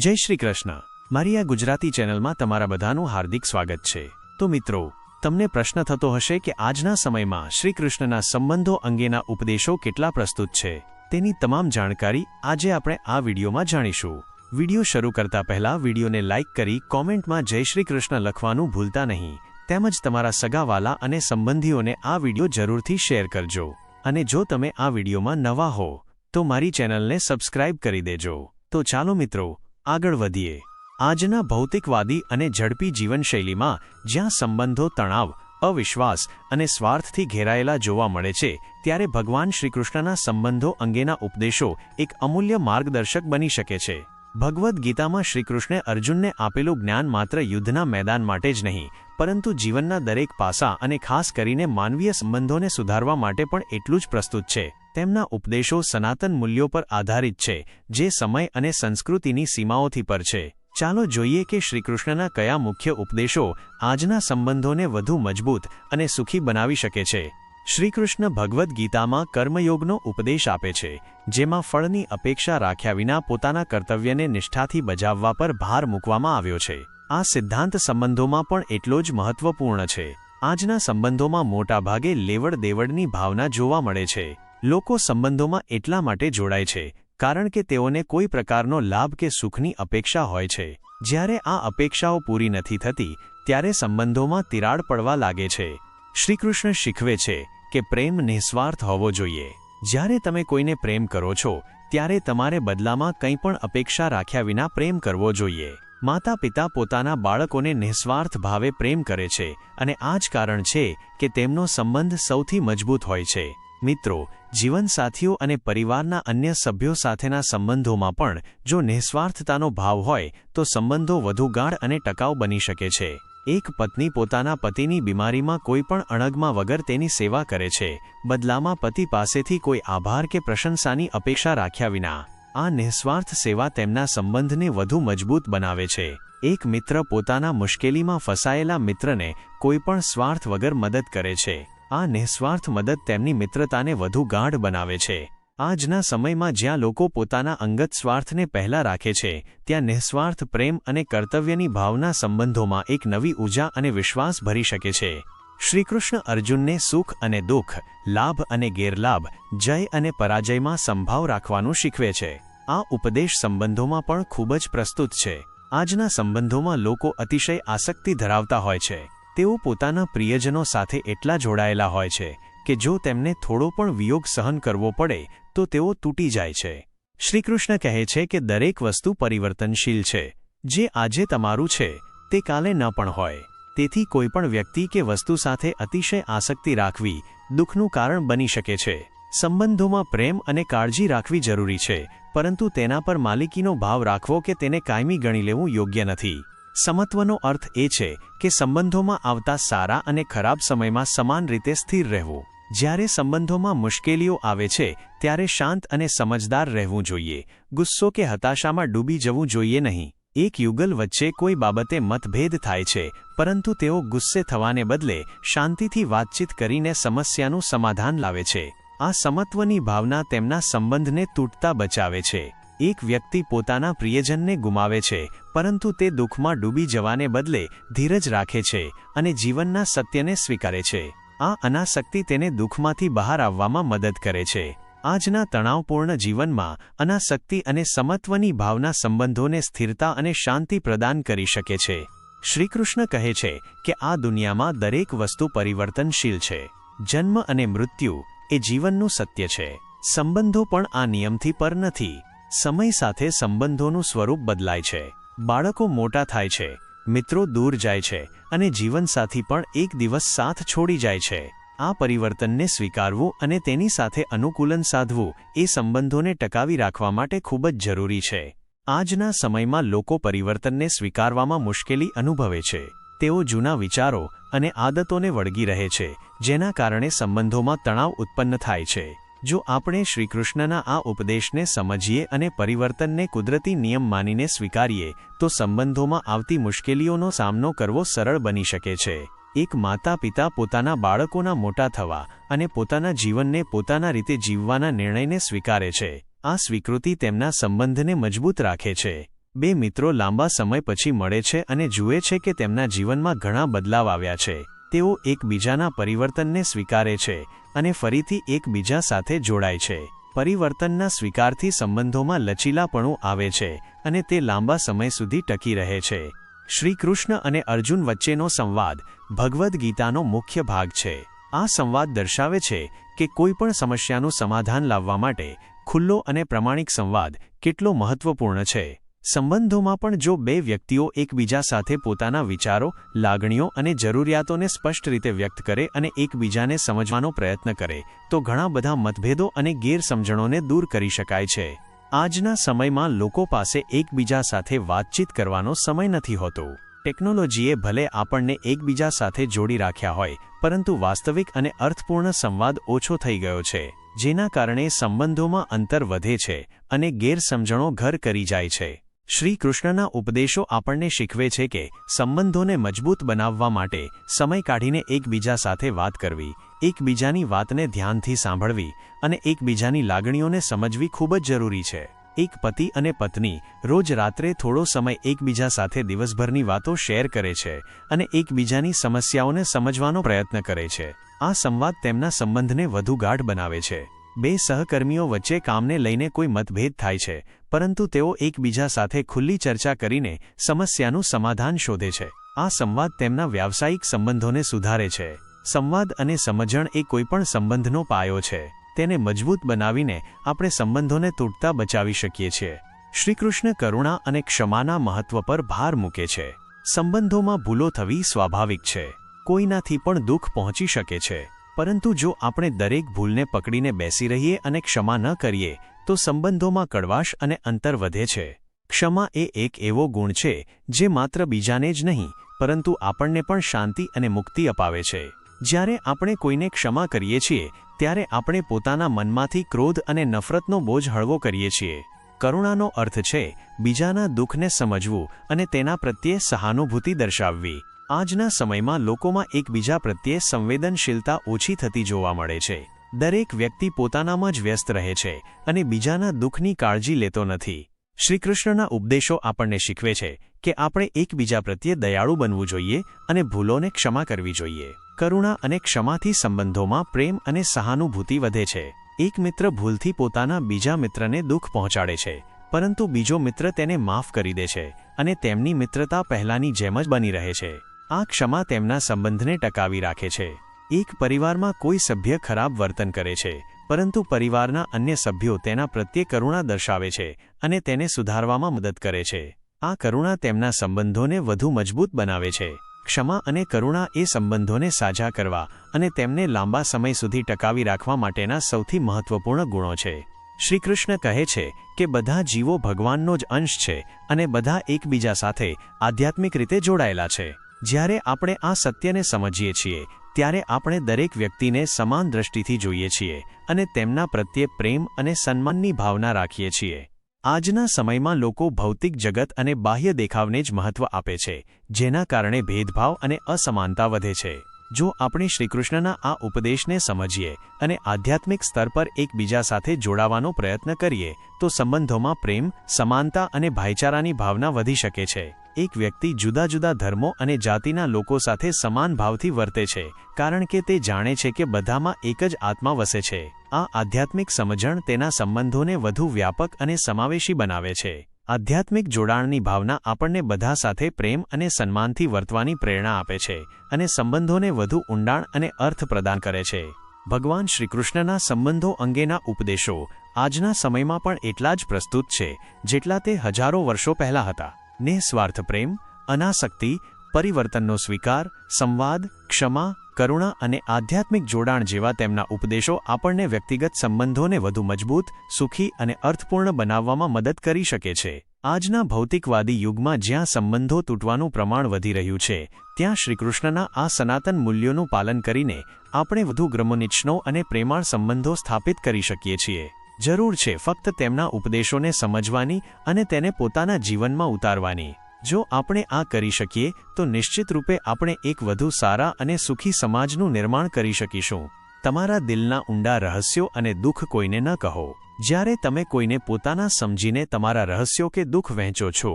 જય શ્રી કૃષ્ણ। મારી આ ગુજરાતી ચેનલમાં તમારા બધાનું હાર્દિક સ્વાગત છે। તો મિત્રો, તમને પ્રશ્ન થતો હશે કે આજના સમયમાં શ્રી કૃષ્ણના સંબંધો અંગેના ઉપદેશો કેટલા પ્રસ્તુત છે, તેની તમામ જાણકારી આજે આપણે આ વિડીયોમાં જાણીશું। વિડીયો શરૂ કરતા પહેલા વિડીયોને લાઇક કરી કોમેન્ટમાં જય શ્રી કૃષ્ણ લખવાનું ભૂલતા નહીં, તેમજ તમારા સગાવાલા અને સંબંધીઓને આ વિડીયો જરૂરથી શેર કરજો। અને જો તમે આ વિડીયોમાં નવા હો તો મારી ચેનલને સબસ્ક્રાઇબ કરી દેજો। તો ચાલો મિત્રો, આગળ વધીએ। આજના ભૌતિકવાદી અને ઝડપી જીવનશૈલીમાં જ્યાં સંબંધો તણાવ, અવિશ્વાસ અને સ્વાર્થથી ઘેરાયેલા જોવા મળે છે, ત્યારે ભગવાન શ્રીકૃષ્ણના સંબંધો અંગેના ઉપદેશો એક અમૂલ્ય માર્ગદર્શક બની શકે છે। ભગવદ્ ગીતામાં શ્રીકૃષ્ણે અર્જુનને આપેલું જ્ઞાન માત્ર યુદ્ધના મેદાન માટે જ નહીં, પરંતુ જીવનના દરેક પાસા અને ખાસ કરીને માનવીય સંબંધોને સુધારવા માટે પણ એટલું જ પ્રસ્તુત છે। તેમના ઉપદેશો સનાતન મૂલ્યો પર આધારિત છે, જે સમય અને સંસ્કૃતિની સીમાઓથી પર છે। ચાલો જોઈએ કે શ્રીકૃષ્ણના કયા મુખ્ય ઉપદેશો આજના સંબંધોને વધુ મજબૂત અને સુખી બનાવી શકે છે। શ્રીકૃષ્ણ ભગવદ્ ગીતામાં કર્મયોગનો ઉપદેશ આપે છે, જેમાં ફળની અપેક્ષા રાખ્યા વિના પોતાના કર્તવ્યને નિષ્ઠાથી બજાવવા પર ભાર મૂકવામાં આવ્યો છે। આ સિદ્ધાંત સંબંધોમાં પણ એટલો જ મહત્વપૂર્ણ છે। આજના સંબંધોમાં મોટાભાગે લેવડ દેવડની ભાવના જોવા મળે છે। લોકો સંબંધોમાં એટલા માટે જોડાય છે કારણ કે તેઓને કોઈ પ્રકારનો લાભ કે સુખની અપેક્ષા હોય છે। જ્યારે આ અપેક્ષાઓ પૂરી નથી થતી, ત્યારે સંબંધોમાં તિરાડ પડવા લાગે છે। શ્રીકૃષ્ણ શીખવે છે કે પ્રેમ નિસ્વાર્થ હોવો જોઈએ। જ્યારે તમે કોઈને પ્રેમ કરો છો, ત્યારે તમારે બદલામાં કંઈ પણ અપેક્ષા રાખ્યા વિના પ્રેમ કરવો જોઈએ। માતા પિતા પોતાના બાળકોને નિસ્વાર્થ ભાવે પ્રેમ કરે છે, અને આ જ કારણ છે કે તેમનો સંબંધ સૌથી મજબૂત હોય છે। મિત્રો, જીવનસાથીઓ અને પરિવારના અન્ય સભ્યો સાથેના સંબંધોમાં પણ જો નિસ્વાર્થતાનો ભાવ હોય તો સંબંધો વધુ ગાઢ અને ટકાઉ બની શકે છે। એક પત્ની પોતાના પતિની બીમારીમાં કોઈ પણ અણગમા વગર તેની સેવા કરે છે, બદલામાં પતિ પાસેથી કોઈ આભાર કે પ્રશંસાની અપેક્ષા રાખ્યા વિના। આ નિસ્વાર્થ સેવા તેમના સંબંધને વધુ મજબૂત બનાવે છે। એક મિત્ર પોતાના મુશ્કેલીમાં ફસાયેલા મિત્રને કોઈ પણ સ્વાર્થ વગર મદદ કરે છે। આ નિસ્વાર્થ મદદ તેમની મિત્રતાને વધુ ગાઢ બનાવે છે। આજના સમયમાં જ્યાં લોકો પોતાના અંગત સ્વાર્થને પહેલા રાખે છે, ત્યાં નિસ્વાર્થ પ્રેમ અને કર્તવ્યની ભાવના સંબંધોમાં એક નવી ઊર્જા અને વિશ્વાસ ભરી શકે છે। શ્રીકૃષ્ણ અર્જુનને સુખ અને દુઃખ, લાભ અને ગેરલાભ, જય અને પરાજયમાં સંભાવ રાખવાનું શીખવે છે। આ ઉપદેશ સંબંધોમાં પણ ખૂબ જ પ્રસ્તુત છે। આજના સંબંધોમાં લોકો અતિશય આસક્તિ ધરાવતા હોય છે। તેઓ પોતાના પ્રિયજનો સાથે એટલા જોડાયેલા હોય છે કે જો તેમને થોડો પણ વિયોગ સહન કરવો પડે તો તેઓ તૂટી જાય છે। શ્રીકૃષ્ણ કહે છે કે દરેક વસ્તુ પરિવર્તનશીલ છે। જે આજે તમારું છે તે કાલે ન પણ હોય। તેથી કોઈ પણ વ્યક્તિ કે વસ્તુ સાથે અતિશય આસક્તિ રાખવી દુઃખનું કારણ બની શકે છે। સંબંધોમાં પ્રેમ અને કાળજી રાખવી જરૂરી છે, પરંતુ તેના પર માલિકીનો ભાવ રાખવો કે તેને કાયમી ગણી લેવું યોગ્ય નથી। સમત્વનો અર્થ એ છે કે સંબંધોમાં આવતા સારા અને ખરાબ સમયમાં સમાન રીતે સ્થિર રહેવું। જ્યારે સંબંધોમાં મુશ્કેલીઓ આવે છે, ત્યારે શાંત અને સમજદાર રહેવું જોઈએ। ગુસ્સો કે હતાશામાં ડૂબી જવું જોઈએ નહીં। એક યુગલ વચ્ચે કોઈ બાબતે મતભેદ થાય છે, પરંતુ તેઓ ગુસ્સે થવાને બદલે શાંતિથી વાતચીત કરીને સમસ્યાનું સમાધાન લાવે છે। આ સમત્વની ભાવના તેમના સંબંધને તૂટતા બચાવે છે। એક વ્યક્તિ પોતાના પ્રિયજનને ગુમાવે છે, પરંતુ તે દુઃખમાં ડૂબી જવાને બદલે ધીરજ રાખે છે અને જીવનના સત્યને સ્વીકારે છે। આ અનાસક્તિ તેને દુઃખમાંથી બહાર આવવામાં મદદ કરે છે। આજના તણાવપૂર્ણ જીવનમાં અનાસક્તિ અને સમત્વની ભાવના સંબંધોને સ્થિરતા અને શાંતિ પ્રદાન કરી શકે છે। શ્રીકૃષ્ણ કહે છે કે આ દુનિયામાં દરેક વસ્તુ પરિવર્તનશીલ છે। જન્મ અને મૃત્યુ એ જીવનનું સત્ય છે। સંબંધો પણ આ નિયમથી પર નથી। સમય સાથે સંબંધોનું સ્વરૂપ બદલાય છે। બાળકો મોટા થાય છે, મિત્રો દૂર જાય છે, અને જીવનસાથી પણ એક દિવસ સાથ છોડી જાય છે। આ પરિવર્તનને સ્વીકારવું અને તેની સાથે અનુકૂલન સાધવું એ સંબંધોને ટકાવી રાખવા માટે ખૂબ જ જરૂરી છે। આજના સમયમાં લોકો પરિવર્તનને સ્વીકારવામાં મુશ્કેલી અનુભવે છે। તેઓ જૂના વિચારો અને આદતોને વળગી રહે છે, જેના કારણે સંબંધોમાં તણાવ ઉત્પન્ન થાય છે। જો આપણે શ્રીકૃષ્ણના આ ઉપદેશને સમજીએ અને પરિવર્તનને કુદરતી નિયમ માનીને સ્વીકારીએ તો સંબંધોમાં આવતી મુશ્કેલીઓનો સામનો કરવો સરળ બની શકે છે। એક માતા પિતા પોતાના બાળકોના મોટા થવા અને પોતાના જીવનને પોતાના રીતે જીવવાના નિર્ણયને સ્વીકારે છે। આ સ્વીકૃતિ તેમના સંબંધને મજબૂત રાખે છે। બે મિત્રો લાંબા સમય પછી મળે છે અને જુએ છે કે તેમના જીવનમાં ઘણા બદલાવ આવ્યા છે. તેઓ એકબીજાના પરિવર્તનને સ્વીકારે છે અને ફરીથી એકબીજા સાથે જોડાય છે. પરિવર્તનના સ્વીકારથી સંબંધોમાં લચીલાપણું આવે છે અને તે લાંબા સમય સુધી ટકી રહે છે. શ્રી કૃષ્ણ અને અર્જુન વચ્ચેનો સંવાદ ભગવદ્ ગીતાનો મુખ્ય ભાગ છે. આ સંવાદ દર્શાવે છે કે કોઈપણ સમસ્યાનું સમાધાન લાવવા માટે ખુલ્લો અને પ્રામાણિક સંવાદ કેટલો મહત્વપૂર્ણ છે. સંબંધોમાં પણ જો બે વ્યક્તિઓ એકબીજા સાથે પોતાના વિચારો, લાગણીઓ અને જરૂરિયાતોને સ્પષ્ટ રીતે વ્યક્ત કરે અને એકબીજાને સમજવાનો પ્રયત્ન કરે તો ઘણા બધા મતભેદો અને ગેરસમજણોને દૂર કરી શકાય છે. આજના સમયમાં લોકો પાસે એકબીજા સાથે વાતચીત કરવાનો સમય નથી હોતો. ટેકનોલોજીએ ભલે આપણને એકબીજા સાથે જોડી રાખ્યા હોય, પરંતુ વાસ્તવિક અને અર્થપૂર્ણ સંવાદ ઓછો થઈ ગયો છે, જેના કારણે સંબંધોમાં અંતર વધે છે અને ગેરસમજણો ઘર કરી જાય છે. શ્રી કૃષ્ણના ઉપદેશો આપણને શીખવે છે કે સંબંધોને મજબૂત બનાવવા માટે સમય કાઢીને એકબીજા સાથે વાત કરવી, એકબીજાની વાતને ધ્યાનથી સાંભળવી અને એકબીજાની લાગણીઓને સમજવી ખૂબ જ જરૂરી છે. એક પતિ અને પત્ની રોજ રાત્રે થોડો સમય એકબીજા સાથે દિવસભરની વાતો શેર કરે છે અને એકબીજાની સમસ્યાઓને સમજવાનો પ્રયત્ન કરે છે. આ સંવાદ તેમના સંબંધને વધુ ગાઢ બનાવે છે. બે સહકર્મીઓ વચ્ચે કામને લઈને કોઈ મતભેદ થાય છે, પરંતુ તેઓ એકબીજા સાથે ખુલ્લી ચર્ચા કરીને સમસ્યાનું સમાધાન શોધે છે. આ સંવાદ તેમના વ્યાવસાયિક સંબંધોને સુધારે છે. સંવાદ અને સમજણ એ કોઈપણ સંબંધનો પાયો છે. તેને મજબૂત બનાવીને આપણે સંબંધોને તૂટતા બચાવી શકીએ છીએ. શ્રીકૃષ્ણ કરુણા અને ક્ષમાના મહત્વ પર ભાર મૂકે છે. સંબંધોમાં ભૂલો થવી સ્વાભાવિક છે. કોઈનાથી પણ દુઃખ પહોંચી શકે છે, પરંતુ જો આપણે દરેક ભૂલને પકડીને બેસી રહીએ અને ક્ષમા ન કરીએ તો સંબંધોમાં કડવાશ અને અંતર વધે છે. ક્ષમા એ એક એવો ગુણ છે જે માત્ર બીજાને જ નહીં, પરંતુ આપણને પણ શાંતિ અને મુક્તિ અપાવે છે. જ્યારે આપણે કોઈને ક્ષમા કરીએ છીએ ત્યારે આપણે પોતાના મનમાંથી ક્રોધ અને નફરતનો બોજ હળવો કરીએ છીએ. કરુણાનો અર્થ છે બીજાના દુઃખને સમજવું અને તેના પ્રત્યે સહાનુભૂતિ દર્શાવવી. આજના સમયમાં લોકોમાં એકબીજા પ્રત્યે સંવેદનશીલતા ઓછી થતી જોવા મળે છે. દરેક વ્યક્તિ પોતાનામાં જ વ્યસ્ત રહે છે અને બીજાના દુઃખની કાળજી લેતો નથી. શ્રીકૃષ્ણના ઉપદેશો આપણને શીખવે છે કે આપણે એકબીજા પ્રત્યે દયાળુ બનવું જોઈએ અને ભૂલોને ક્ષમા કરવી જોઈએ. કરુણા અને ક્ષમાથી સંબંધોમાં પ્રેમ અને સહાનુભૂતિ વધે છે. એક મિત્ર ભૂલથી પોતાના બીજા મિત્રને દુઃખ પહોંચાડે છે, પરંતુ બીજો મિત્ર તેને માફ કરી દે છે અને તેમની મિત્રતા પહેલાની જેમ જ બની રહે છે. આ ક્ષમા તેમના સંબંધને ટકાવી રાખે છે. એક પરિવારમાં કોઈ સભ્ય ખરાબ વર્તન કરે છે, પરંતુ પરિવારના અન્ય સભ્યો તેના પ્રત્યે કરુણા દર્શાવે છે અને તેને સુધારવામાં મદદ કરે છે. આ કરુણા તેમના સંબંધોને વધુ મજબૂત બનાવે છે. ક્ષમા અને કરુણા એ સંબંધોને સાજા કરવા અને તેમને લાંબા સમય સુધી ટકાવી રાખવા માટેના સૌથી મહત્વપૂર્ણ ગુણો છે. શ્રીકૃષ્ણ કહે છે કે બધા જીવો ભગવાનનો જ અંશ છે અને બધા એકબીજા સાથે આધ્યાત્મિક રીતે જોડાયેલા છે. જ્યારે આપણે આ સત્યને સમજીએ છીએ ત્યારે આપણે દરેક વ્યક્તિને સમાન દ્રષ્ટિથી જોઈએ છીએ અને તેમના પ્રત્યે પ્રેમ અને સન્માનની ભાવના રાખીએ છીએ. આજના સમયમાં લોકો ભૌતિક જગત અને બાહ્ય દેખાવને જ મહત્વ આપે છે, જેના કારણે ભેદભાવ અને અસમાનતા વધે છે. જો આપણે શ્રીકૃષ્ણના આ ઉપદેશને સમજીએ અને આધ્યાત્મિક સ્તર પર એકબીજા સાથે જોડાવાનો પ્રયત્ન કરીએ તો સંબંધોમાં પ્રેમ, સમાનતા અને ભાઈચારાની ભાવના વધી શકે છે. એક વ્યક્તિ જુદા જુદા ધર્મો અને જાતિના લોકો સાથે સમાન ભાવથી વર્તે છે, કારણ કે તે જાણે છે કે બધામાં એક જ આત્મા વસે છે. આ આધ્યાત્મિક સમજણ તેના સંબંધોને વધુ વ્યાપક અને સમાવેશી બનાવે છે. આધ્યાત્મિક જોડાણની ભાવના આપણને બધા સાથે પ્રેમ અને સન્માનથી વર્તવાની પ્રેરણા આપે છે અને સંબંધોને વધુ ઊંડાણ અને અર્થ પ્રદાન કરે છે. ભગવાન શ્રીકૃષ્ણના સંબંધો અંગેના ઉપદેશો આજના સમયમાં પણ એટલા જ પ્રસ્તુત છે જેટલા તે હજારો વર્ષો પહેલા હતા. નિઃસ્વાર્થ પ્રેમ, અનાસક્તિ, પરિવર્તનનો સ્વીકાર, સંવાદ, ક્ષમા, કરુણા અને આધ્યાત્મિક જોડાણ જેવા તેમના ઉપદેશો આપણને વ્યક્તિગત સંબંધોને વધુ મજબૂત, સુખી અને અર્થપૂર્ણ બનાવવામાં મદદ કરી શકે છે. આજના ભૌતિકવાદી યુગમાં જ્યાં સંબંધો તૂટવાનું પ્રમાણ વધી રહ્યું છે, ત્યાં શ્રીકૃષ્ણના આ સનાતન મૂલ્યોનું પાલન કરીને આપણે વધુ ગ્રમોનિચ્છનો અને પ્રેમાળ સંબંધો સ્થાપિત કરી શકીએ છીએ. જરૂર છે ફક્ત તેમના ઉપદેશોને સમજવાની અને તેને પોતાના જીવનમાં ઉતારવાની. જો આપણે આ કરી શકીએ તો નિશ્ચિત રૂપે આપણે એક વધુ સારા અને સુખી સમાજનું નિર્માણ કરી શકીશું. તમારા દિલના ઊંડા રહસ્યો અને દુઃખ કોઈને ન કહો. જ્યારે તમે કોઈને પોતાના સમજીને તમારા રહસ્યો કે દુઃખ વહેંચો છો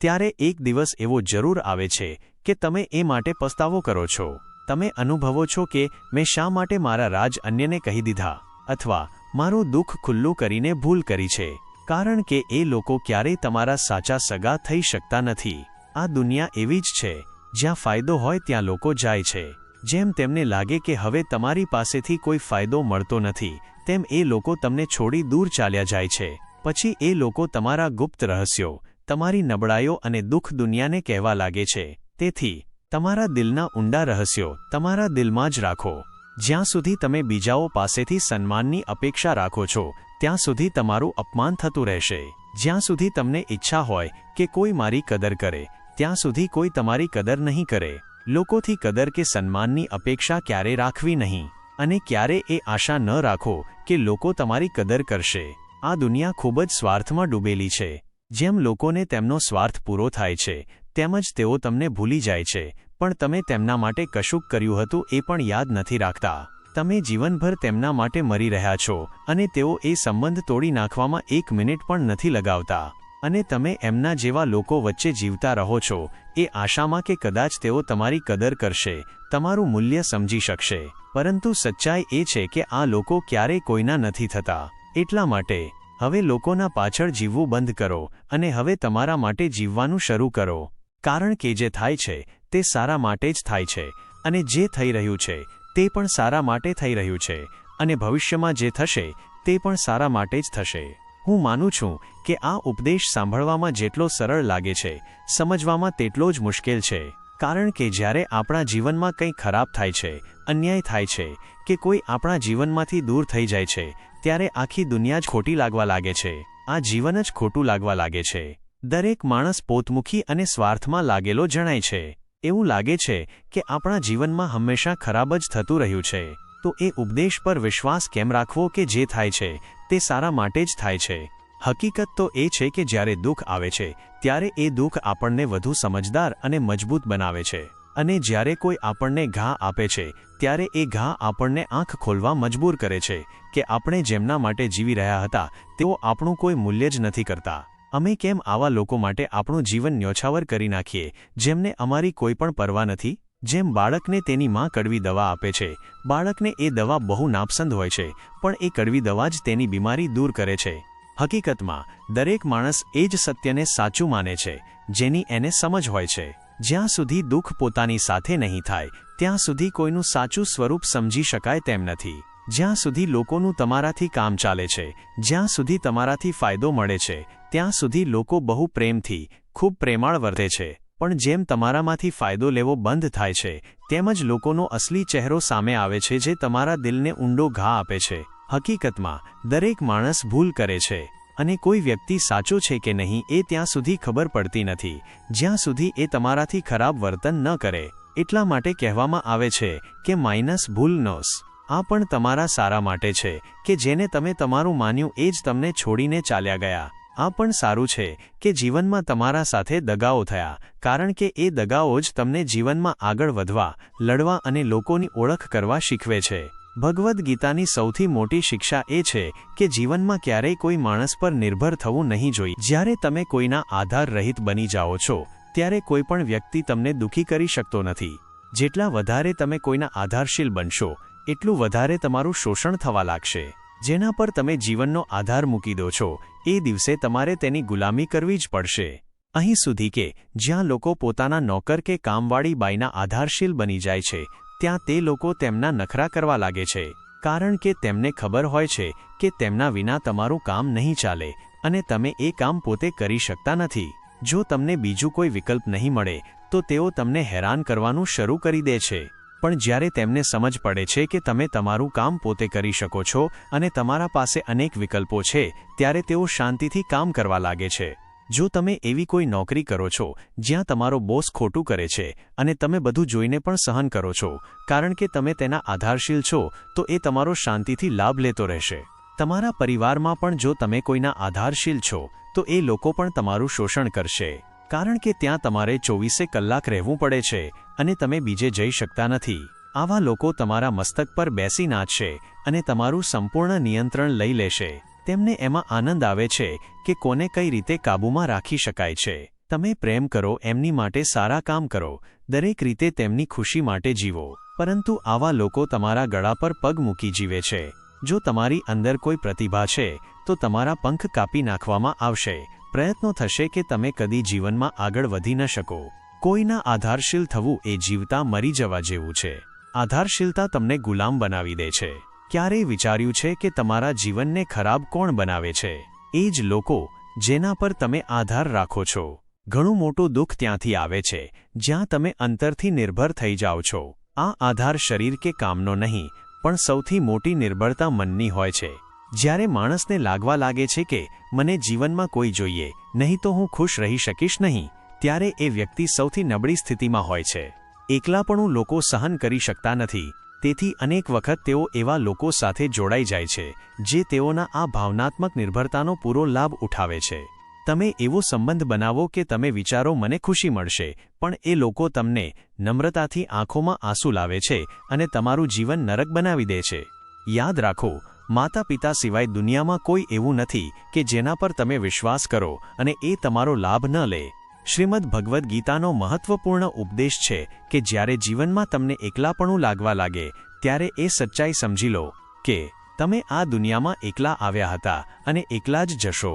ત્યારે એક દિવસ એવો જરૂર આવે છે કે તમે એ માટે પસ્તાવો કરો છો. તમે અનુભવો છો કે મેં શા માટે મારા રાજ અન્યને કહી દીધા, અથવા મારું દુઃખ ખુલ્લું કરીને ભૂલ કરી છે. કારણ કે એ લોકો ક્યારેય તમારા સાચા સગા થઈ શકતા નથી. આ દુનિયા એવી જ છે, જ્યાં ફાયદો હોય ત્યાં લોકો જાય છે. જેમ તેમને લાગે કે હવે તમારી પાસેથી કોઈ ફાયદો મળતો નથી, તેમ એ લોકો તમને છોડી દૂર ચાલ્યા જાય છે. પછી એ લોકો તમારા ગુપ્ત રહસ્યો, તમારી નબળાઈઓ અને દુઃખ દુનિયાને કહેવા લાગે છે. તેથી તમારા દિલના ઊંડા રહસ્યો તમારા દિલમાં જ રાખો. જ્યાં સુધી તમે બીજાઓ પાસેથી સન્માનની અપેક્ષા રાખો છો, ત્યાં સુધી તમારું અપમાન થતું રહેશે. જ્યાં સુધી તમને ઈચ્છા હોય કે કોઈ મારી કદર કરે, ત્યાં સુધી કોઈ તમારી કદર નહીં કરે. લોકોથી કદર કે સન્માનની અપેક્ષા ક્યારે રાખવી નહીં, અને ક્યારે એ આશા ન રાખો કે લોકો તમારી કદર કરશે. આ દુનિયા ખૂબ જ સ્વાર્થમાં ડૂબેલી છે. જેમ લોકોને તેમનો સ્વાર્થ પૂરો થાય છે, તેમજ તેઓ તમને ભૂલી જાય છે, પણ તમે તેમના માટે કશુંક કર્યું હતું એ પણ યાદ નથી રાખતા. તમે જીવનભર તેમના માટે મરી રહ્યા છો, અને તેઓ એ સંબંધ તોડી નાખવામાં 1 મિનિટ પણ નથી લગાવતા. અને તમે એમના જેવા લોકો વચ્ચે જીવતા રહો છો, એ આશામાં કે કદાચ તેઓ તમારી કદર કરશે, તમારું મૂલ્ય સમજી શકશે. પરંતુ સચ્ચાઈ એ છે કે આ લોકો ક્યારેય કોઈના નથી થતા. એટલા માટે હવે લોકોના પાછળ જીવવું બંધ કરો અને હવે તમારા માટે જીવવાનું શરૂ કરો. કારણ કે જે થાય છે તે સારા માટે જ થાય છે, અને જે થઈ રહ્યું છે તે પણ સારા માટે થઈ રહ્યું છે, અને ભવિષ્યમાં જે થશે તે પણ સારા માટે જ થશે. હું માનું છું કે આ ઉપદેશ સાંભળવામાં જેટલો સરળ લાગે છે, સમજવામાં તેટલો જ મુશ્કેલ છે. કારણ કે જ્યારે આપણા જીવનમાં કંઈ ખરાબ થાય છે, અન્યાય થાય છે, કે કોઈ આપણા જીવનમાંથી દૂર થઈ જાય છે, ત્યારે આખી દુનિયા જ ખોટી લાગવા લાગે છે. આ જીવન જ ખોટું લાગવા લાગે છે. દરેક માણસ પોતમુખી અને સ્વાર્થમાં લાગેલો જણાય છે. એવું લાગે છે કે આપણા જીવનમાં હંમેશા ખરાબ જ થતું રહ્યું છે. તો એ ઉપદેશ પર વિશ્વાસ કેમ રાખવો કે જે થાય છે તે સારા માટે જ થાય છે? હકીકત તો એ છે કે જ્યારે દુઃખ આવે છે ત્યારે એ દુઃખ આપણને વધુ સમજદાર અને મજબૂત બનાવે છે. અને જ્યારે કોઈ આપણને ઘા આપે છે ત્યારે એ ઘા આપણને આંખ ખોલવા મજબૂર કરે છે કે આપણે જેમના માટે જીવી રહ્યા હતા તેઓ આપણું કોઈ મૂલ્ય જ નથી કરતા. અમે કેમ આવા લોકો માટે આપણું જીવન ન્યોછાવર કરી નાખીએ જેમને અમારી કોઈ પણ પરવા નથી? જેમ બાળકને તેની માં કડવી દવા આપે છે, બાળકને એ દવા બહુ નાપસંદ હોય છે, પણ એ કડવી દવા જ તેની બીમારી દૂર કરે છે. હકીકતમાં દરેક માણસ એ જ સત્યને સાચું માને છે જેની એને સમજ હોય છે. જ્યાં સુધી દુઃખ પોતાની સાથે નહીં થાય ત્યાં સુધી કોઈનું સાચું સ્વરૂપ સમજી શકાય તેમ નથી. જ્યાં સુધી લોકોનું તમારાથી કામ ચાલે છે, જ્યાં સુધી તમારાથી ફાયદો મળે છે, ત્યાં સુધી લોકો બહુ પ્રેમથી, ખૂબ પ્રેમાળ વર્તે છે. પણ જેમ તમારામાંથી ફાયદો લેવો બંધ થાય છે, તેમજ લોકોનો અસલી ચહેરો સામે આવે છે જે તમારા દિલને ઊંડો ઘા આપે છે. હકીકતમાં દરેક માણસ ભૂલ કરે છે, અને કોઈ વ્યક્તિ સાચો છે કે નહીં એ ત્યાં સુધી ખબર પડતી નથી જ્યાં સુધી એ તમારાથી ખરાબ વર્તન ન કરે. એટલા માટે કહેવામાં આવે છે કે -ભૂલનોસ. આ પણ તમારા સારા માટે છે કે જેને તમે તમારું માન્યું એ જ તમને છોડીને ચાલ્યા ગયા. આ પણ સારું છે કે જીવનમાં તમારા સાથે દગાઓ થયા, કારણ કે એ દગાઓ જ તમને જીવનમાં આગળ વધવા, લડવા અને લોકોની ઓળખ કરવા શીખવે છે. ભગવદ્ ગીતાની સૌથી મોટી શિક્ષા એ છે કે જીવનમાં ક્યારેય કોઈ માણસ પર નિર્ભર થવું નહીં જોઈએ. જ્યારે તમે કોઈના આધાર રહિત બની જાઓ છો ત્યારે કોઈ પણ વ્યક્તિ તમને દુઃખી કરી શકતો નથી. જેટલા વધારે તમે કોઈના આધારશીલ બનશો એટલું વધારે તમારું શોષણ થવા લાગશે. જેના પર તમે જીવનનો આધાર મૂકી દો છો એ દિવસે તમારે તેની ગુલામી કરવી જ પડશે. અહીં સુધી કે જ્યાં લોકો પોતાના નોકર કે કામવાળી બાઈના આધારશીલ બની જાય છે ત્યાં તે લોકો તેમના નખરા કરવા લાગે છે, કારણ કે તેમને ખબર હોય છે કે તેમના વિના તમારું કામ નહીં ચાલે અને તમે એ કામ પોતે કરી શકતા નથી. જો તમને બીજું કોઈ વિકલ્પ નહીં મળે તો તેઓ તમને હેરાન કરવાનું શરૂ કરી દે છે. પણ જ્યારે તેમને સમજ પડે છે કે તમે તમારું કામ પોતે કરી શકો છો અને તમારા પાસે અનેક વિકલ્પો છે, ત્યારે તેઓ શાંતિથી કામ કરવા લાગે છે. જો તમે એવી કોઈ નોકરી કરો છો જ્યાં તમારો બોસ ખોટું કરે છે અને તમે બધું જોઈને પણ સહન કરો છો કારણ કે તમે તેના આધારશીલ છો, તો એ તમારો શાંતિથી લાભ લેતો રહેશે. તમારા પરિવારમાં પણ જો તમે કોઈના આધારશીલ છો તો એ લોકો પણ તમારું શોષણ કરશે, કારણ કે ત્યાં તમારે 24 કલાક રહેવું પડે છે અને તમે બીજે જઈ શકતા નથી. આવા લોકો તમારા મસ્તક પર બેસી નાચશે અને તમારું સંપૂર્ણ નિયંત્રણ લઈ લેશે. તેમને એમાં આનંદ આવે છે કે કોને કઈ રીતે કાબૂમાં રાખી શકાય છે. તમે પ્રેમ કરો, એમની માટે સારા કામ કરો, દરેક રીતે તેમની ખુશી માટે જીવો. પરંતુ આવા લોકો તમારા ગળા પર પગ મૂકી જીવે છે. જો તમારી અંદર કોઈ પ્રતિભા છે તો તમારા પંખ કાપી નાખવામાં આવશે. પ્રયત્નો થશે કે તમે કદી જીવનમાં આગળ વધી ન શકો. કોઈના આધારશીલ થવું એ જીવતા મરી જવા જેવું છે. આધારશીલતા તમને ગુલામ બનાવી દે છે. ક્યારેય વિચાર્યું છે કે તમારા જીવનને ખરાબ કોણ બનાવે છે? એ જ લોકો જેના પર તમે આધાર રાખો છો. ઘણું મોટું દુઃખ ત્યાંથી આવે છે જ્યાં તમે અંતરથી નિર્ભર થઈ જાઓ છો. આ આધાર શરીર કે કામનો નહીં, પણ સૌથી મોટી નિર્બળતા મનની હોય છે. જ્યારે માણસને લાગવા લાગે છે કે મને જીવનમાં કોઈ જોઈએ, નહીં તો હું ખુશ રહી શકીશ નહીં, ત્યારે એ વ્યક્તિ સૌથી નબળી સ્થિતિમાં હોય છે. એકલાપણું લોકો સહન કરી શકતા નથી. તેથી અનેક વખત તેઓ એવા લોકો સાથે જોડાઈ જાય છે જે તેઓના આ ભાવનાત્મક નિર્ભરતાનો પૂરો લાભ ઉઠાવે છે. તમે એવો સંબંધ બનાવો કે તમે વિચારો મને ખુશી મળશે, પણ એ લોકો તમને નમ્રતાથી આંખોમાં આંસુ લાવે છે અને તમારું જીવન નરક બનાવી દે છે. યાદ રાખો, માતા પિતા સિવાય દુનિયામાં કોઈ એવું નથી કે જેના પર તમે વિશ્વાસ કરો અને એ તમારો લાભ ન લે. શ્રીમદ્ ભગવદ્ ગીતાનો મહત્વપૂર્ણ ઉપદેશ છે કે જ્યારે જીવનમાં તમને એકલાપણું લાગવા લાગે ત્યારે એ સચ્ચાઈ સમજી લો કે તમે આ દુનિયામાં એકલા આવ્યા હતા અને એકલા જ જશો.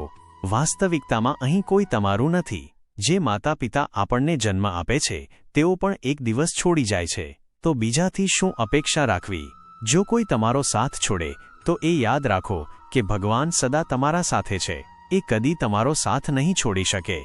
વાસ્તવિકતામાં અહીં કોઈ તમારું નથી. જે માતા પિતા આપણને જન્મ આપે છે તેઓ પણ એક દિવસ છોડી જાય છે. તો બીજાથી શું અપેક્ષા રાખવી? જો કોઈ તમારો સાથ છોડે તો એ યાદ રાખો કે ભગવાન સદા તમારા સાથે છે. એ કદી તમારો સાથ નહીં છોડી શકે.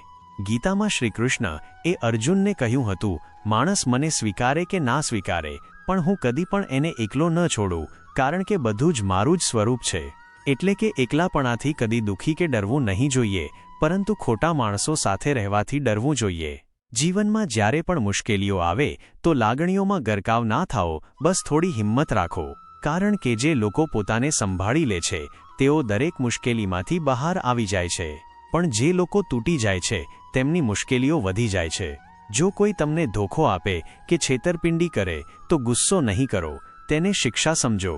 ગીતામાં શ્રીકૃષ્ણ એ અર્જુનને કહ્યું હતું, માણસ મને સ્વીકારે કે ના સ્વીકારે, પણ હું કદી પણ એને એકલો ન છોડું, કારણ કે બધું જ મારું જ સ્વરૂપ છે. એટલે કે એકલાપણાથી કદી દુઃખી કે ડરવું નહીં જોઈએ, પરંતુ ખોટા માણસો સાથે રહેવાથી ડરવું જોઈએ. જીવનમાં જ્યારે પણ મુશ્કેલીઓ આવે તો લાગણીઓમાં ગરકાવ ના થાઓ, બસ થોડી હિંમત રાખો. કારણ કે જે લોકો પોતાને સંભાળી લે છે તેઓ દરેક મુશ્કેલીમાંથી બહાર આવી જાય છે. પણ જે લોકો તૂટી જાય છે તેમની મુશ્કેલીઓ વધી જાય છે. જો કોઈ તમને ધોખો આપે કે છેતરપિંડી કરે તો ગુસ્સો નહીં કરો, તેને શિક્ષા સમજો.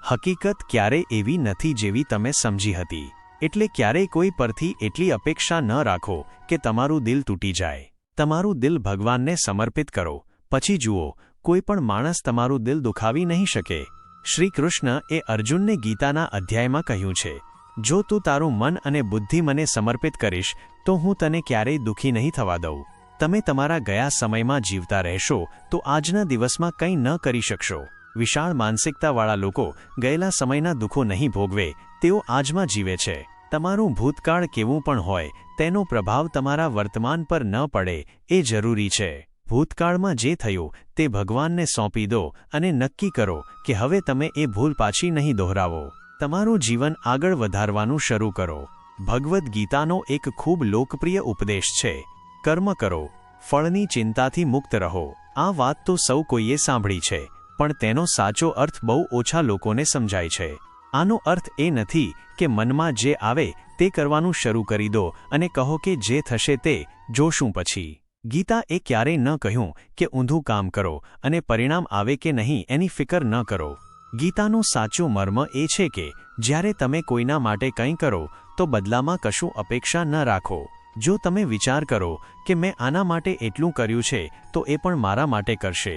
હકીકત ક્યારેય એવી નથી જેવી તમે સમજી હતી. એટલે ક્યારેય કોઈ પરથી એટલી અપેક્ષા ન રાખો કે તમારું દિલ તૂટી જાય. તમારું દિલ ભગવાનને સમર્પિત કરો, પછી જુઓ, કોઈ પણ માણસ તમારું દિલ દુખાવી નહીં શકે. શ્રી કૃષ્ણ એ અર્જુનને ગીતાના અધ્યાયમાં કહ્યું છે, જો તું તારું મન અને બુદ્ધિ મને સમર્પિત કરીશ તો હું તને ક્યારેય દુઃખી નહીં થવા દઉં. તમે તમારા ગયા સમયમાં જીવતા રહેશો તો આજના દિવસમાં કંઈ ન કરી શકશો. વિશાળ માનસિકતાવાળા લોકો ગયેલા સમયના દુઃખો નહીં ભોગવે, તેઓ આજમાં જીવે છે. તમારું ભૂતકાળ કેવું પણ હોય તેનો પ્રભાવ તમારા વર્તમાન પર ન પડે એ જરૂરી છે. ભૂતકાળમાં જે થયું તે ભગવાનને સોંપી દો અને નક્કી કરો કે હવે તમે એ ભૂલ પાછી નહીં દોહરાવો. તમારું જીવન આગળ વધારવાનું શરૂ કરો. ભગવદ્ ગીતાનો એક ખૂબ લોકપ્રિય ઉપદેશ છે, કર્મ કરો, ફળની ચિંતાથી મુક્ત રહો. આ વાત તો સૌ કોઈએ સાંભળી છે, પણ તેનો સાચો અર્થ બહુ ઓછા લોકોને સમજાય છે. આનો અર્થ એ નથી કે મનમાં જે આવે તે કરવાનું શરૂ કરી દો અને કહો કે જે થશે તે જોશું પછી. ગીતા એ ક્યારેય ન કહ્યું કે ઊંધું કામ કરો અને પરિણામ આવે કે નહીં એની ફિકર ન કરો. ગીતાનું સાચું મર્મ એ છે કે જ્યારે તમે કોઈના માટે કંઈ કરો તો બદલામાં કશું અપેક્ષા ન રાખો. જો તમે વિચાર કરો કે મેં આના માટે એટલું કર્યું છે તો એ પણ મારા માટે કરશે,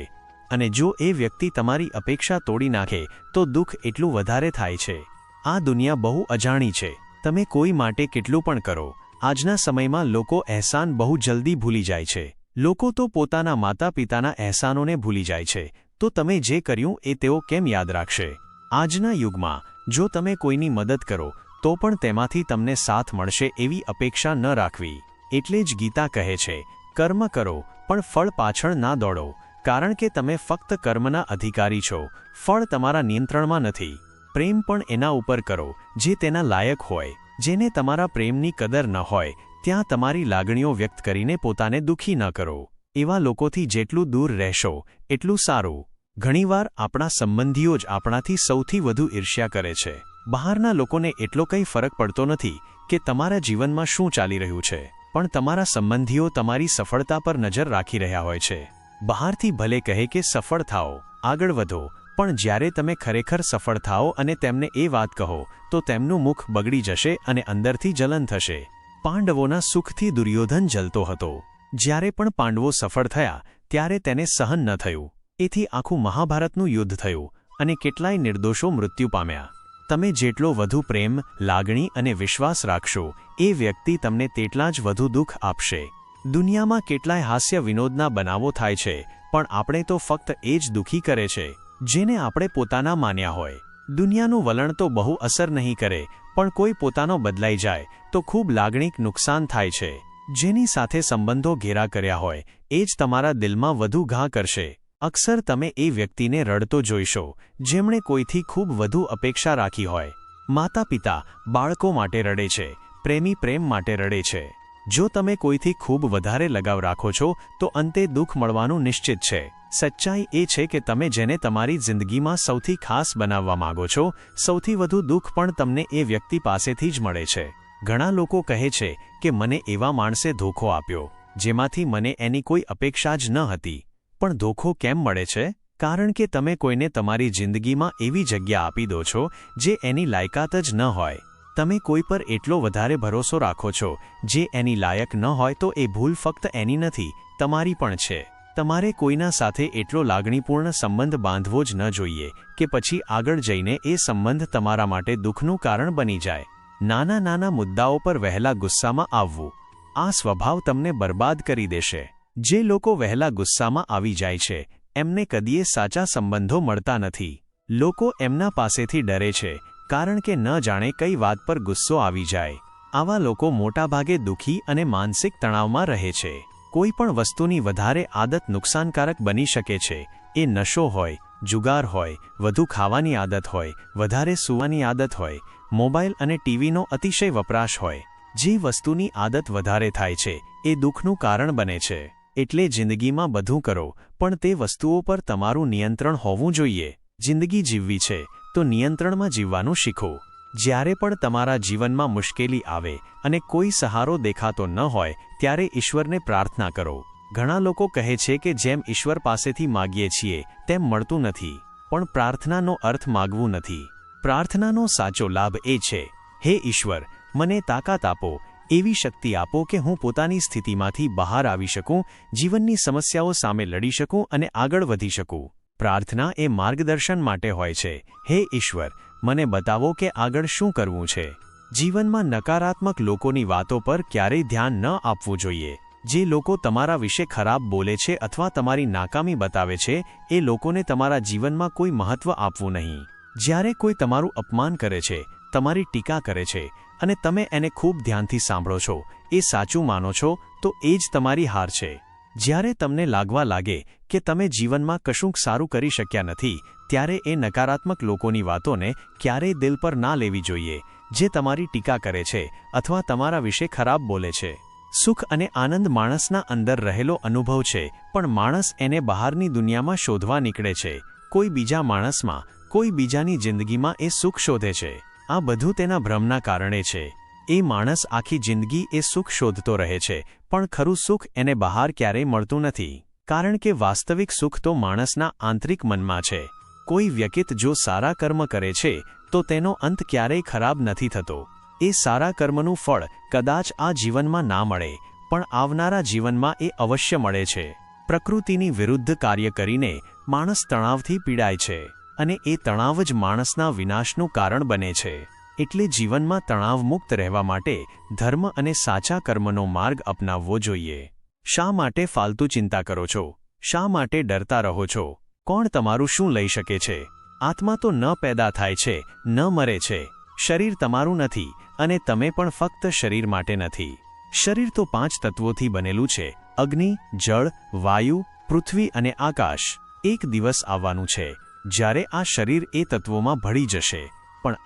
અને જો એ વ્યક્તિ તમારી અપેક્ષા તોડી નાખે તો દુઃખ એટલું વધારે થાય છે. આ દુનિયા બહુ અજાણી છે. તમે કોઈ માટે કેટલું પણ કરો, આજના સમયમાં લોકો અહેસાન બહુ જલ્દી ભૂલી જાય છે. લોકો તો પોતાના માતા પિતાના અહેસાનોને ભૂલી જાય છે, તો તમે જે કર્યું એ તેઓ કેમ યાદ રાખશે? આજના યુગમાં જો તમે કોઈની મદદ કરો તો પણ તેમાંથી તમને સાથ મળશે એવી અપેક્ષા ન રાખવી. એટલે જ ગીતા કહે છે, કર્મ કરો પણ ફળ પાછળ ના દોડો, કારણ કે તમે ફક્ત કર્મના અધિકારી છો, ફળ તમારા નિયંત્રણમાં નથી. પ્રેમ પણ એના ઉપર કરો જે તેના લાયક હોય. જેને તમારા પ્રેમની કદર ન હોય ત્યાં તમારી લાગણીઓ વ્યક્ત કરીને પોતાને દુઃખી ન કરો. એવા લોકોથી જેટલું દૂર રહેશો એટલું સારું. ઘણીવાર આપણા સંબંધીઓ જ આપણાથી સૌથી વધુ ઈર્ષ્યા કરે છે. બહારના લોકોને એટલો કંઈ ફરક પડતો નથી કે તમારા જીવનમાં શું ચાલી રહ્યું છે, પણ તમારા સંબંધીઓ તમારી સફળતા પર નજર રાખી રહ્યા હોય છે. બહારથી ભલે કહે કે સફળ થાઓ, આગળ વધો, પણ જ્યારે તમે ખરેખર સફળ થાઓ અને તેમને એ વાત કહો તો તેમનું મુખ બગડી જશે અને અંદરથી જલન થશે. પાંડવોના સુખથી દુર્યોધન જલતો હતો. જ્યારે પણ પાંડવો સફળ થયા ત્યારે તેને સહન ન થયું. એથી આખું મહાભારતનું યુદ્ધ થયું અને કેટલાય નિર્દોષો મૃત્યુ પામ્યા. તમે જેટલો વધુ પ્રેમ, લાગણી અને વિશ્વાસ રાખશો એ વ્યક્તિ તમને તેટલા જ વધુ દુઃખ આપશે. દુનિયામાં કેટલાય હાસ્ય વિનોદના બનાવો થાય છે, પણ આપણે તો ફક્ત એ જ દુઃખી કરે છે જેને આપણે પોતાના માન્યા હોય. દુનિયાનું વલણ તો બહુ અસર નહીં કરે, પણ કોઈ પોતાનો બદલાઈ જાય તો ખૂબ લાગણીક નુકસાન થાય છે. જેની સાથે સંબંધો ઘેરા કર્યા હોય એ જ તમારા દિલમાં વધુ ઘા કરશે. અક્સર તમે એ વ્યક્તિને રડતો જોઈશો જેમણે કોઈથી ખૂબ વધુ અપેક્ષા રાખી હોય. માતા પિતા બાળકો માટે રડે છે, પ્રેમી પ્રેમ માટે રડે છે. જો તમે કોઈથી ખૂબ વધારે લગાવ રાખો છો તો અંતે દુઃખ મળવાનું નિશ્ચિત છે. સચ્ચાઈ એ છે કે તમે જેને તમારી જિંદગીમાં સૌથી ખાસ બનાવવા માંગો છો, સૌથી વધુ દુઃખ પણ તમને એ વ્યક્તિ પાસેથી જ મળે છે. ઘણા લોકો કહે છે કે મને એવા માણસે ધોખો આપ્યો જેમાંથી મને એની કોઈ અપેક્ષા જ ન હતી. પણ ધોખો કેમ મળે છે? કારણ કે તમે કોઈને તમારી જિંદગીમાં એવી જગ્યા આપી દો છો જે એની લાયકાત જ ન હોય. તમે કોઈ પર એટલો વધારે ભરોસો રાખો છો જે એની લાયક ન હોય તો એ ભૂલ ફક્ત એની નથી, તમારી પણ છે. તમારે કોઈના સાથે એટલો લાગણીપૂર્ણ સંબંધ બાંધવો જ ન જોઈએ કે પછી આગળ જઈને એ સંબંધ તમારા માટે દુઃખનું કારણ બની જાય. નાના નાના મુદ્દાઓ પર વહેલા ગુસ્સામાં આવવું, આ સ્વભાવ તમને બરબાદ કરી દેશે. જે લોકો વહેલા ગુસ્સામાં આવી જાય છે એમને કદીએ સાચા સંબંધો મળતા નથી. લોકો એમના પાસેથી ડરે છે કારણ કે ન જાણે કઈ વાત પર ગુસ્સો આવી જાય. આવા લોકો મોટાભાગે દુઃખી અને માનસિક તણાવમાં રહે છે. કોઈ પણ વસ્તુની વધારે આદત નુકસાનકારક બની શકે છે. એ નશો હોય, જુગાર હોય, વધુ ખાવાની આદત હોય, વધારે સૂવાની આદત હોય, મોબાઈલ અને ટીવીનો અતિશય વપરાશ હોય. જે વસ્તુની આદત વધારે થાય છે એ દુઃખનું કારણ બને છે. એટલે જિંદગીમાં બધું કરો પણ તે વસ્તુઓ પર તમારું નિયંત્રણ હોવું જોઈએ. જિંદગી જીવવી છે તો નિયંત્રણમાં જીવવાનું શીખો. જ્યારે પણ તમારા જીવનમાં મુશ્કેલી આવે અને કોઈ સહારો દેખાતો ન હોય ત્યારે ઈશ્વરને પ્રાર્થના કરો. ઘણા લોકો કહે છે કે જેમ ઈશ્વર પાસેથી માગીએ છીએ તેમ મળતું નથી. પણ પ્રાર્થનાનો અર્થ માગવું નથી. પ્રાર્થનાનો સાચો લાભ એ છે, હે ઈશ્વર, મને તાકાત આપો, એવી શક્તિ આપો કે હું પોતાની સ્થિતિમાંથી બહાર આવી શકું, જીવનની સમસ્યાઓ સામે લડી શકું અને આગળ વધી શકું. પ્રાર્થના એ માર્ગદર્શન માટે હોય છે. હે ઈશ્વર, મને બતાવો કે આગળ શું કરવું છે. જીવનમાં નકારાત્મક લોકોની વાતો પર ક્યારેય ધ્યાન ન આપવું જોઈએ. જે લોકો તમારા વિશે ખરાબ બોલે છે અથવા તમારી નાકામી બતાવે છે એ લોકોને તમારા જીવનમાં કોઈ મહત્વ આપવું નહીં. જ્યારે કોઈ તમારું અપમાન કરે છે, તમારી ટીકા કરે છે અને તમે એને ખૂબ ધ્યાનથી સાંભળો છો, એ સાચું માનો છો તો એ જ તમારી હાર છે. જ્યારે તમને લાગવા લાગે કે તમે જીવનમાં કશુંક સારું કરી શક્યા નથી ત્યારે એ નકારાત્મક લોકોની વાતોને ક્યારેય દિલ પર ના લેવી જોઈએ જે તમારી ટીકા કરે છે અથવા તમારા વિશે ખરાબ બોલે છે. સુખ અને આનંદ માણસના અંદર રહેલો અનુભવ છે, પણ માણસ એને બહારની દુનિયામાં શોધવા નીકળે છે. કોઈ બીજા માણસમાં, કોઈ બીજાની જિંદગીમાં એ સુખ શોધે છે. આ બધું તેના ભ્રમના કારણે છે. એ માણસ આખી જિંદગી એ સુખ શોધતો રહે છે, પણ ખરું સુખ એને બહાર ક્યારેય મળતું નથી. કારણ કે વાસ્તવિક સુખ તો માણસના આંતરિક મનમાં છે. કોઈ વ્યક્તિ જો સારા કર્મ કરે છે તો તેનો અંત ક્યારેય ખરાબ નથી થતો. એ સારા કર્મનું ફળ કદાચ આ જીવનમાં ના મળે, પણ આવનારા જીવનમાં એ અવશ્ય મળે છે. પ્રકૃતિની વિરુદ્ધ કાર્ય કરીને માણસ તણાવથી પીડાય છે અને એ તણાવ જ માણસના વિનાશનું કારણ બને છે. એટલે જીવનમાં તણાવમુક્ત રહેવા માટે ધર્મ અને સાચા કર્મનો માર્ગ અપનાવવો જોઈએ. શા માટે ફાલતુ ચિંતા કરો છો? શા માટે ડરતા રહો છો? કોણ તમારું શું લઈ શકે છે? આત્મા તો ન પેદા થાય છે, ન મરે છે. શરીર તમારું નથી અને તમે પણ ફક્ત શરીર માટે નથી. શરીર તો 5 તત્વોથી બનેલું છે: અગ્નિ, જળ, વાયુ, પૃથ્વી અને આકાશ. એક દિવસ આવવાનું છે જ્યારે આ શરીર એ તત્વોમાં ભળી જશે. પણ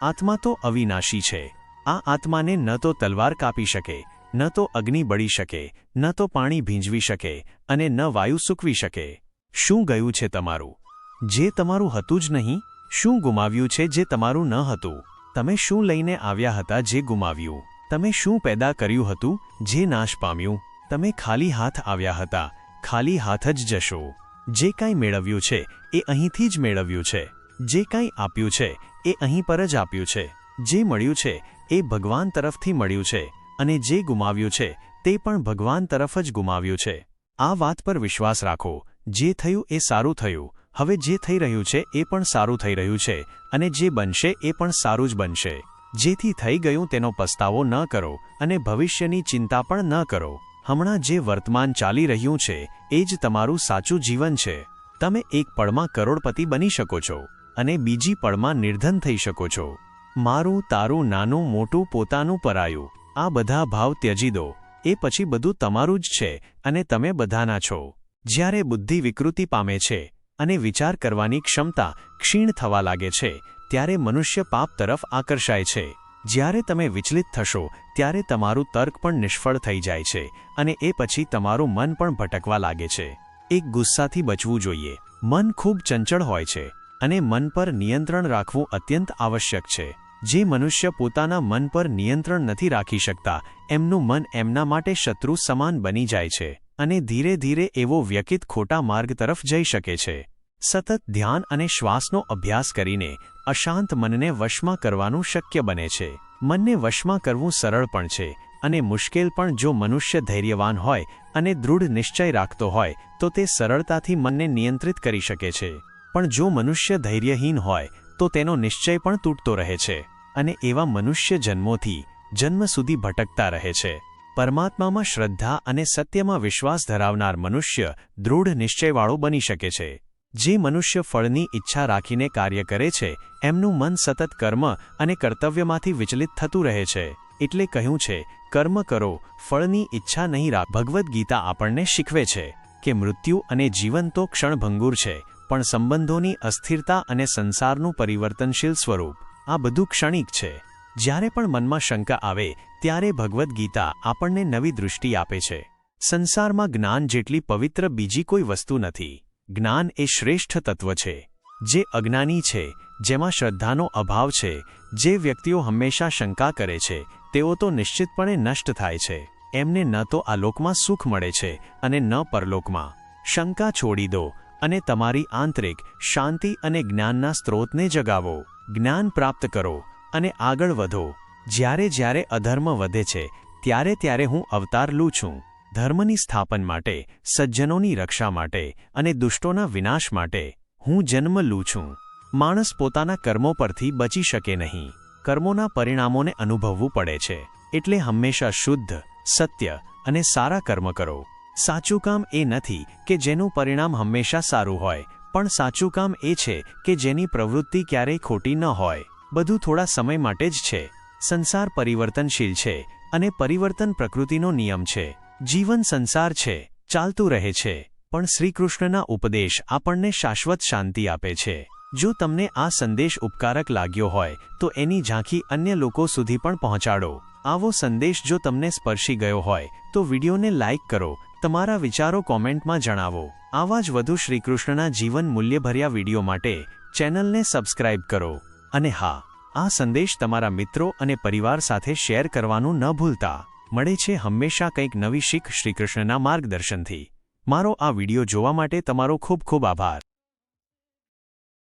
આત્મા તો અવિનાશી છે. આ આત્માને ન તો તલવાર કાપી શકે, ન તો અગ્નિ બળી શકે, ન તો પાણી ભીંજવી શકે અને ન વાયુ સૂકવી શકે. શું ગયું છે તમારું? જે તમારું હતું જ નહીં. શું ગુમાવ્યું છે જે તમારું ન હતું? તમે શું લઈને આવ્યા હતા જે ગુમાવ્યું? તમે શું પેદા કર્યું હતું જે નાશ પામ્યું? તમે ખાલી હાથ આવ્યા હતા, ખાલી હાથ જ જશો. જે કાંઈ મેળવ્યું છે એ અહીંથી જ મેળવ્યું છે. જે કાંઈ આપ્યું છે એ અહીં પર જ આપ્યું છે. જે મળ્યું છે એ ભગવાન તરફથી મળ્યું છે અને જે ગુમાવ્યું છે તે પણ ભગવાન તરફ જ ગુમાવ્યું છે. આ વાત પર વિશ્વાસ રાખો. જે થયું એ સારું થયું. હવે જે થઈ રહ્યું છે એ પણ સારું થઈ રહ્યું છે, અને જે બનશે એ પણ સારું જ બનશે. જેથી થઈ ગયું તેનો પસ્તાવો ન કરો અને ભવિષ્યની ચિંતા પણ ન કરો. હમણાં જે વર્તમાન ચાલી રહ્યું છે એ જ તમારું સાચું જીવન છે. તમે એક પળમાં કરોડપતિ બની શકો છો અને બીજી પળમાં નિર્ધન થઈ શકો છો. મારું, તારું, નાનું મોટું, પોતાનું, પરાયું, આ બધા ભાવ ત્યજી દો. એ પછી બધું તમારું જ છે અને તમે બધાના છો. જ્યારે બુદ્ધિ વિકૃતિ પામે છે અને વિચાર કરવાની ક્ષમતા ક્ષીણ થવા લાગે છે ત્યારે મનુષ્ય પાપ તરફ આકર્ષાય છે. જ્યારે તમે વિચલિત થશો ત્યારે તમારું તર્ક પણ નિષ્ફળ થઈ જાય છે અને એ પછી તમારું મન પણ ભટકવા લાગે છે. એક ગુસ્સાથી બચવું જોઈએ. મન ખૂબ ચંચળ હોય છે અને મન પર નિયંત્રણ રાખવું અત્યંત આવશ્યક છે. જે મનુષ્ય પોતાના મન પર નિયંત્રણ નથી રાખી શકતા એમનું મન એમના માટે શત્રુ સમાન બની જાય છે અને ધીરે ધીરે એવો વ્યક્તિ ખોટા માર્ગ તરફ જઈ શકે છે. સતત ધ્યાન અને શ્વાસનો અભ્યાસ કરીને અશાંત મનને વશમાં કરવાનું શક્ય બને છે. મનને વશમાં કરવું સરળ પણ છે અને મુશ્કેલ પણ. જો મનુષ્ય ધૈર્યવાન હોય અને દૃઢ નિશ્ચય રાખતો હોય તો તે સરળતાથી મનને નિયંત્રિત કરી શકે છે. પણ જો મનુષ્ય ધૈર્યહીન હોય તો તેનો નિશ્ચય પણ તૂટતો રહે છે અને એવા મનુષ્ય જન્મોથી જન્મ સુધી ભટકતા રહે છે. પરમાત્મામાં શ્રદ્ધા અને સત્યમાં વિશ્વાસ ધરાવનાર મનુષ્ય દૃઢ નિશ્ચયવાળો બની શકે છે. જે મનુષ્ય ફળની ઈચ્છા રાખીને કાર્ય કરે છે એમનું મન સતત કર્મ અને કર્તવ્યમાંથી વિચલિત થતું રહે છે. એટલે કહ્યું છે, કર્મ કરો, ફળની ઈચ્છા નહીં રાખ. ભગવદ્ ગીતા આપણને શીખવે છે કે મૃત્યુ અને જીવન તો ક્ષણભંગુર છે, પણ સંબંધોની અસ્થિરતા અને સંસારનું પરિવર્તનશીલ સ્વરૂપ આ બધું ક્ષણિક છે. જ્યારે પણ મનમાં શંકા આવે ત્યારે ભગવદ્ ગીતા આપણને નવી દૃષ્ટિ આપે છે. સંસારમાં જ્ઞાન જેટલી પવિત્ર બીજી કોઈ વસ્તુ નથી. જ્ઞાન એ શ્રેષ્ઠ તત્વ છે. જે અજ્ઞાની છે, જેમાં શ્રદ્ધાનો અભાવ છે, જે વ્યક્તિઓ હંમેશા શંકા કરે છે તેઓ તો નિશ્ચિતપણે નષ્ટ થાય છે. એમને ન તો આ લોકમાં સુખ મળે છે અને ન પરલોકમાં. શંકા છોડી દો અને તમારી આંતરિક શાંતિ અને જ્ઞાનના સ્ત્રોતને જગાવો. જ્ઞાન પ્રાપ્ત કરો અને આગળ વધો. જ્યારે જ્યારે અધર્મ વધે છે ત્યારે ત્યારે હું અવતાર લઉં છું. ધર્મની સ્થાપન માટે, સજ્જનોની રક્ષા માટે અને દુષ્ટોના વિનાશ માટે હું જન્મ લઉં છું. માણસ પોતાના કર્મો પરથી બચી શકે નહીં. કર્મોના પરિણામોને અનુભવવું પડે છે. એટલે હંમેશા શુદ્ધ, સત્ય અને સારા કર્મ કરો. સાચું કામ એ નથી કે જેનું પરિણામ હંમેશા સારું હોય, પણ સાચું કામ એ છે કે જેની પ્રવૃત્તિ ક્યારેય ખોટી ન હોય. બધું થોડા સમય માટે જ છે. સંસાર પરિવર્તનશીલ છે અને પરિવર્તન પ્રકૃતિનો નિયમ છે. જીવન સંસાર છે, ચાલતું રહે છે, પણ શ્રીકૃષ્ણના ઉપદેશ આપણને શાશ્વત શાંતિ આપે છે. જો તમને આ સંદેશ ઉપકારક લાગ્યો હોય તો એની ઝાંખી અન્ય લોકો સુધી પણ પહોંચાડો. આવો સંદેશ જો તમને સ્પર્શી ગયો હોય તો વિડીયોને લાઇક કરો. તમારા વિચારો કોમેન્ટમાં જણાવો. આવા જ વધુ શ્રીકૃષ્ણના જીવન મૂલ્યભર્યા વિડીયો માટે ચેનલને સબસ્ક્રાઇબ કરો. અને હા, આ સંદેશ તમારા મિત્રો અને પરિવાર સાથે શેર કરવાનું ન ભૂલતા. મળે છે હંમેશા કંઈક નવી શીખ શ્રીકૃષ્ણના માર્ગદર્શનથી. મારો આ વિડીયો જોવા માટે તમારો ખૂબ ખૂબ આભાર.